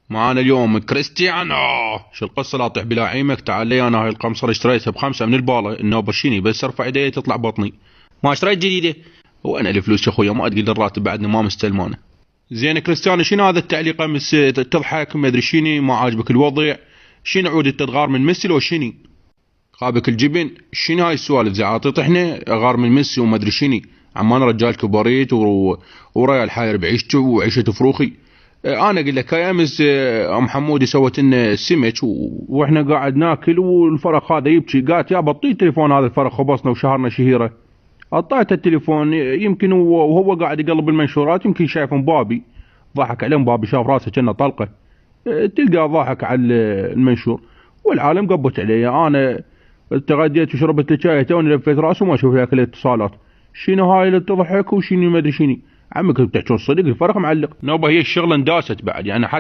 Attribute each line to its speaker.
Speaker 1: معانا اليوم كريستيانو. شو القصة؟ لا طيح بلا عيمك. تعال لي انا هاي القمصرة اشتريتها ب5 من البالة النوبة شيني، بس ارفع ايدي تطلع بطني. ما اشتريت جديدة. وين الفلوس يا اخويا؟ ما اتقدر الراتب بعدنا ما مستلمانه. زين كريستيانو، شنو هذا التعليق امس تضحك ما ادري شيني؟ ما عاجبك الوضع؟ شنو عود التدغار من ميسي لو شيني؟ خابك الجبن؟ شنو هاي السوالف زي عاطيط؟ احنا غار من ميسي وما ادري شيني؟ عمان رجال كبريت وريال حاير بعيشته وعيشة فروخي. انا اقول لك هاي امس ام حمودي سوت لنا سمك واحنا قاعد ناكل والفرخ هذا يبكي، قالت يا بطي التليفون هذا الفرخ خبصنا وشهرنا شهيره. قطعت التليفون، يمكن وهو قاعد يقلب المنشورات يمكن شايف مبابي، ضحك عليه مبابي، شاف راسه كأنه طلقه. تلقى ضحك على المنشور والعالم قبت عليه. انا تغديت وشربت الشاي توني لفيت راسي وما اشوف لك الاتصالات. شنو هاي اللي تضحك وشنو ما ادري شنو؟ عمك بتحكون صدق الفرق معلق. نوبه هي الشغله انداست بعد يعني.